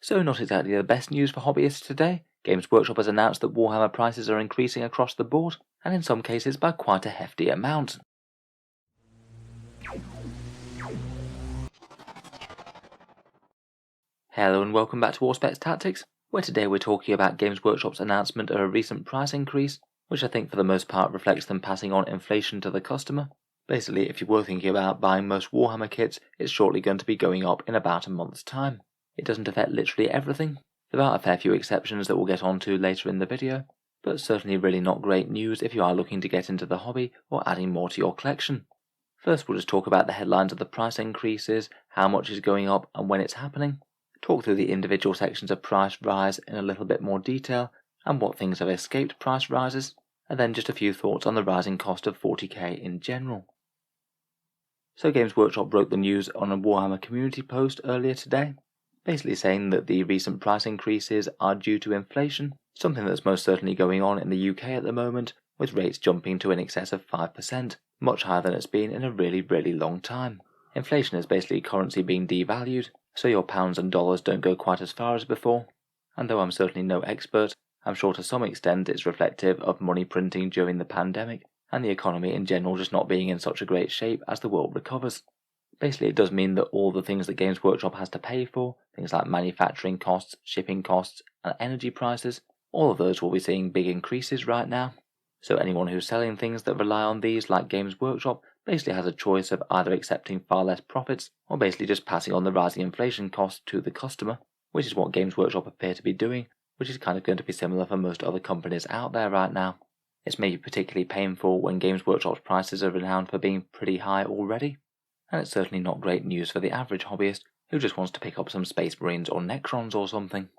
So not exactly the best news for hobbyists today. Games Workshop has announced that Warhammer prices are increasing across the board, and in some cases by quite a hefty amount. Hello and welcome back to Auspex Tactics, where today we're talking about Games Workshop's announcement of a recent price increase, which I think for the most part reflects them passing on inflation to the customer. Basically, if you were thinking about buying most Warhammer kits, it's shortly going to be going up in about a month's time. It doesn't affect literally everything. There are a fair few exceptions that we'll get onto later in the video, but certainly really not great news if you are looking to get into the hobby or adding more to your collection. First, we'll just talk about the headlines of the price increases, how much is going up and when it's happening, talk through the individual sections of price rise in a little bit more detail and what things have escaped price rises, and then just a few thoughts on the rising cost of 40k in general. So Games Workshop broke the news on a Warhammer community post earlier today, basically saying that the recent price increases are due to inflation, something that's most certainly going on in the UK at the moment, with rates jumping to in excess of 5%, much higher than it's been in a really long time. Inflation is basically currency being devalued, so your pounds and dollars don't go quite as far as before, and though I'm certainly no expert, I'm sure to some extent it's reflective of money printing during the pandemic, and the economy in general just not being in such a great shape as the world recovers. Basically, it does mean that all the things that Games Workshop has to pay for, things like manufacturing costs, shipping costs, and energy prices, all of those will be seeing big increases right now. So anyone who's selling things that rely on these, like Games Workshop, basically has a choice of either accepting far less profits, or basically just passing on the rising inflation costs to the customer, which is what Games Workshop appear to be doing, which is kind of going to be similar for most other companies out there right now. It's maybe particularly painful when Games Workshop's prices are renowned for being pretty high already, and it's certainly not great news for the average hobbyist who just wants to pick up some Space Marines or Necrons or something.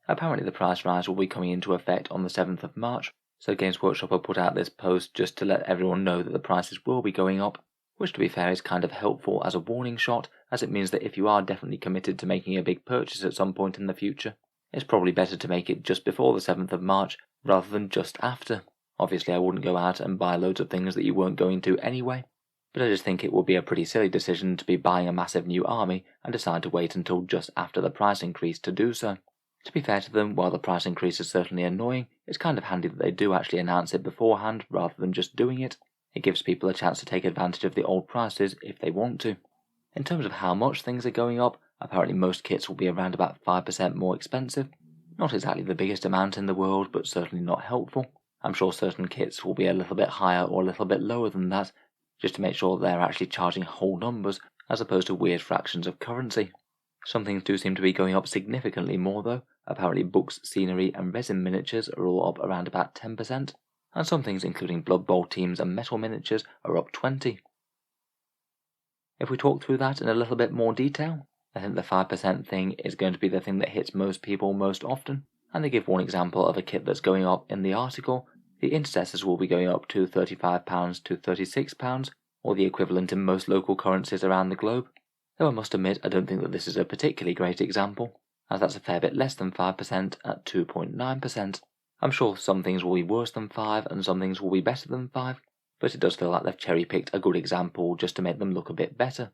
Apparently the price rise will be coming into effect on the 7th of March, so Games Workshop have put out this post just to let everyone know that the prices will be going up, which to be fair is kind of helpful as a warning shot, as it means that if you are definitely committed to making a big purchase at some point in the future, it's probably better to make it just before the 7th of March rather than just after. Obviously I wouldn't go out and buy loads of things that you weren't going to anyway, but I just think it would be a pretty silly decision to be buying a massive new army and decide to wait until just after the price increase to do so. To be fair to them, while the price increase is certainly annoying, it's kind of handy that they do actually announce it beforehand rather than just doing it. It gives people a chance to take advantage of the old prices if they want to. In terms of how much things are going up, apparently most kits will be around about 5% more expensive. Not exactly the biggest amount in the world, but certainly not helpful. I'm sure certain kits will be a little bit higher or a little bit lower than that, just to make sure they're actually charging whole numbers as opposed to weird fractions of currency. Some things do seem to be going up significantly more though. Apparently books, scenery and resin miniatures are all up around about 10%, and some things including Blood Bowl teams and metal miniatures are up 20%. If we talk through that in a little bit more detail, I think the 5% thing is going to be the thing that hits most people most often, and they give one example of a kit that's going up in the article. The Intercessors will be going up to £35 to £36, or the equivalent in most local currencies around the globe. Though I must admit I don't think that this is a particularly great example, as that's a fair bit less than 5% at 2.9%. I'm sure some things will be worse than 5 and some things will be better than 5, but it does feel like they've cherry-picked a good example just to make them look a bit better.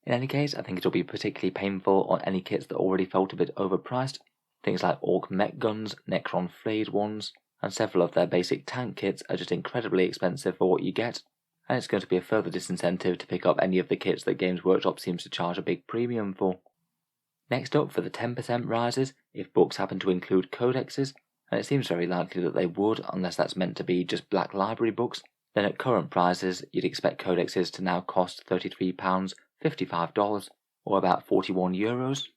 In any case, I think it'll be particularly painful on any kits that already felt a bit overpriced. Things like Orc mech guns, Necron flayed ones, and several of their basic tank kits are just incredibly expensive for what you get, and it's going to be a further disincentive to pick up any of the kits that Games Workshop seems to charge a big premium for. Next up, for the 10% rises, if books happen to include codexes, and it seems very likely that they would unless that's meant to be just black library books, then at current prices you'd expect codexes to now cost £33, $55, or about €41.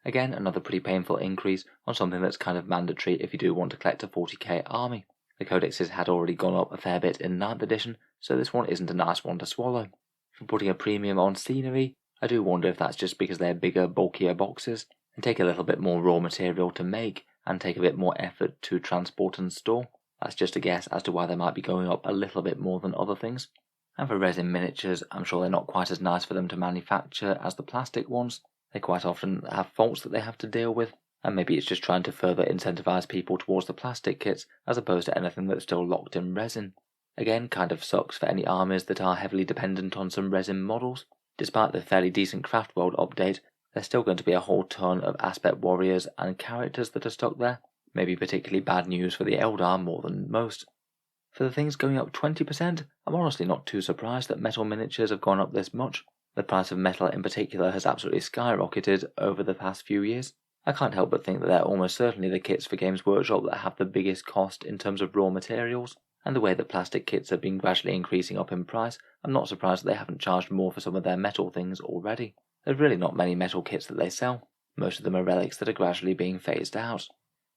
Again, another pretty painful increase on something that's kind of mandatory if you do want to collect a 40k army. The codexes had already gone up a fair bit in 9th edition, so this one isn't a nice one to swallow. For putting a premium on scenery, I do wonder if that's just because they're bigger, bulkier boxes, and take a little bit more raw material to make, and take a bit more effort to transport and store. That's just a guess as to why they might be going up a little bit more than other things. And for resin miniatures, I'm sure they're not quite as nice for them to manufacture as the plastic ones. They quite often have faults that they have to deal with, and maybe it's just trying to further incentivize people towards the plastic kits as opposed to anything that's still locked in resin. Again, kind of sucks for any armies that are heavily dependent on some resin models. Despite the fairly decent Craftworld update, there's still going to be a whole ton of aspect warriors and characters that are stuck there, maybe particularly bad news for the Eldar more than most. For the things going up 20%, I'm honestly not too surprised that metal miniatures have gone up this much. The price of metal in particular has absolutely skyrocketed over the past few years. I can't help but think that they're almost certainly the kits for Games Workshop that have the biggest cost in terms of raw materials, and the way that plastic kits have been gradually increasing up in price, I'm not surprised that they haven't charged more for some of their metal things already. There's really not many metal kits that they sell. Most of them are relics that are gradually being phased out.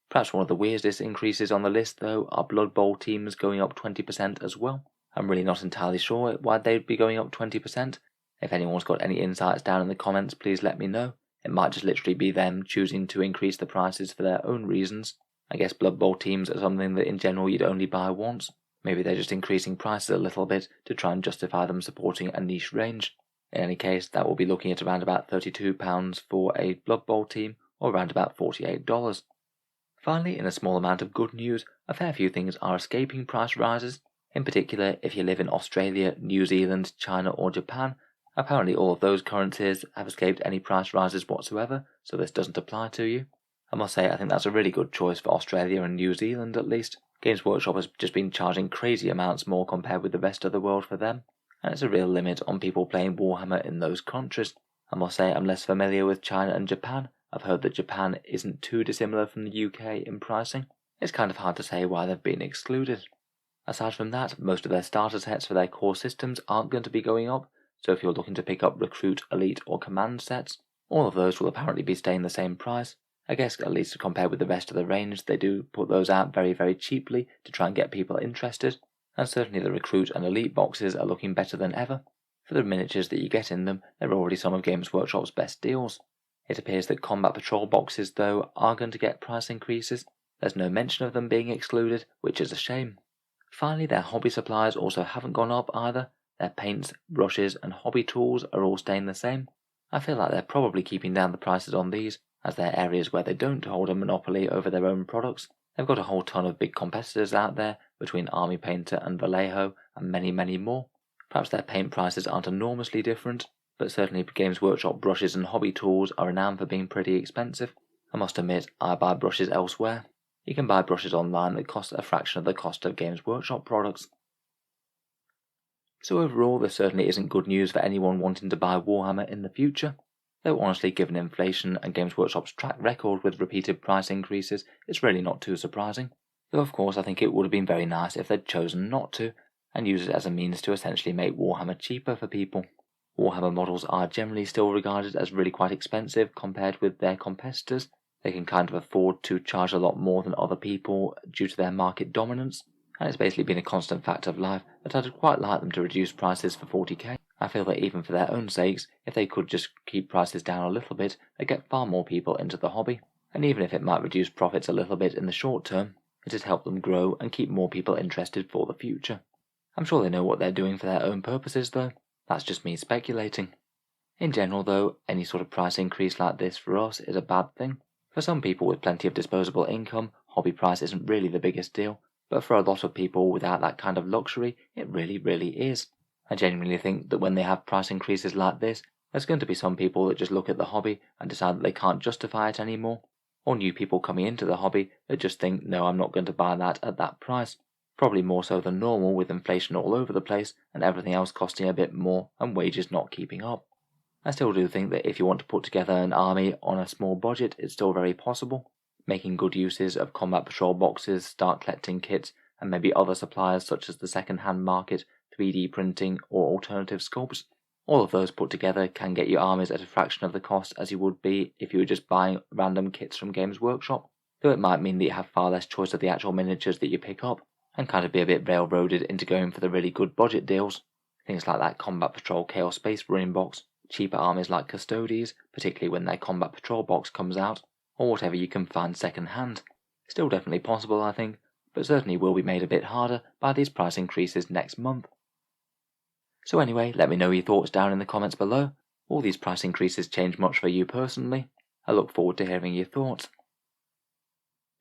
Perhaps one of the weirdest increases on the list, though, are Blood Bowl teams going up 20% as well. I'm really not entirely sure why they'd be going up 20%. If anyone's got any insights down in the comments, please let me know. It might just literally be them choosing to increase the prices for their own reasons. I guess Blood Bowl teams are something that in general you'd only buy once. Maybe they're just increasing prices a little bit to try and justify them supporting a niche range. In any case, that will be looking at around about £32 for a Blood Bowl team, or around about $48. Finally, in a small amount of good news, a fair few things are escaping price rises. In particular, if you live in Australia, New Zealand, China or Japan, apparently all of those currencies have escaped any price rises whatsoever, so this doesn't apply to you. I must say I think that's a really good choice for Australia and New Zealand at least. Games Workshop has just been charging crazy amounts more compared with the rest of the world for them, and it's a real limit on people playing Warhammer in those countries. I must say I'm less familiar with China and Japan. I've heard that Japan isn't too dissimilar from the UK in pricing. It's kind of hard to say why they've been excluded. Aside from that, most of their starter sets for their core systems aren't going to be going up, so if you're looking to pick up Recruit, Elite or Command sets, all of those will apparently be staying the same price. I guess at least compared with the rest of the range, they do put those out very, very cheaply to try and get people interested, and certainly the Recruit and Elite boxes are looking better than ever. For the miniatures that you get in them, they're already some of Games Workshop's best deals. It appears that Combat Patrol boxes, though, are going to get price increases. There's no mention of them being excluded, which is a shame. Finally, their hobby supplies also haven't gone up either. Their paints, brushes and hobby tools are all staying the same. I feel like they're probably keeping down the prices on these, as they're areas where they don't hold a monopoly over their own products. They've got a whole ton of big competitors out there, between Army Painter and Vallejo, and many, many more. Perhaps their paint prices aren't enormously different, but certainly Games Workshop brushes and hobby tools are renowned for being pretty expensive. I must admit, I buy brushes elsewhere. You can buy brushes online that cost a fraction of the cost of Games Workshop products. So overall, this certainly isn't good news for anyone wanting to buy Warhammer in the future. Though honestly, given inflation and Games Workshop's track record with repeated price increases, it's really not too surprising. Though of course I think it would have been very nice if they'd chosen not to, and use it as a means to essentially make Warhammer cheaper for people. Warhammer models are generally still regarded as really quite expensive compared with their competitors. They can kind of afford to charge a lot more than other people due to their market dominance, and it's basically been a constant fact of life that I'd quite like them to reduce prices for 40k. I feel that even for their own sakes, if they could just keep prices down a little bit, they'd get far more people into the hobby, and even if it might reduce profits a little bit in the short term, it'd help them grow and keep more people interested for the future. I'm sure they know what they're doing for their own purposes though. That's just me speculating. In general though, any sort of price increase like this for us is a bad thing. For some people with plenty of disposable income, hobby price isn't really the biggest deal, but for a lot of people without that kind of luxury, it really, really is. I genuinely think that when they have price increases like this, there's going to be some people that just look at the hobby and decide that they can't justify it anymore, or new people coming into the hobby that just think, no, I'm not going to buy that at that price. Probably more so than normal with inflation all over the place and everything else costing a bit more and wages not keeping up. I still do think that if you want to put together an army on a small budget, it's still very possible. Making good uses of Combat Patrol boxes, start collecting kits, and maybe other suppliers such as the second-hand market, 3D printing, or alternative sculpts. All of those put together can get your armies at a fraction of the cost as you would be if you were just buying random kits from Games Workshop, though it might mean that you have far less choice of the actual miniatures that you pick up, and kind of be a bit railroaded into going for the really good budget deals. Things like that Combat Patrol Chaos Space Marine box, cheaper armies like Custodes, particularly when their Combat Patrol box comes out, or whatever you can find second hand. Still definitely possible, I think, but certainly will be made a bit harder by these price increases next month. So anyway, let me know your thoughts down in the comments below. Will these price increases change much for you personally? I look forward to hearing your thoughts.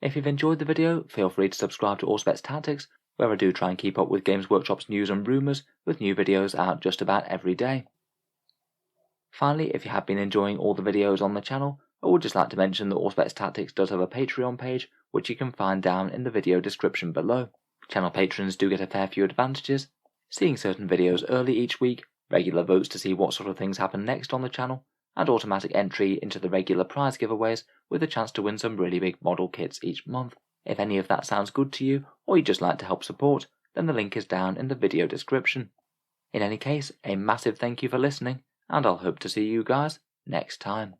If you've enjoyed the video, feel free to subscribe to Auspex Tactics, where I do try and keep up with Games Workshop's news and rumours, with new videos out just about every day. Finally, if you have been enjoying all the videos on the channel, I would just like to mention that Auspex Tactics does have a Patreon page, which you can find down in the video description below. Channel patrons do get a fair few advantages: seeing certain videos early each week, regular votes to see what sort of things happen next on the channel, and automatic entry into the regular prize giveaways with a chance to win some really big model kits each month. If any of that sounds good to you, or you'd just like to help support, then the link is down in the video description. In any case, a massive thank you for listening, and I'll hope to see you guys next time.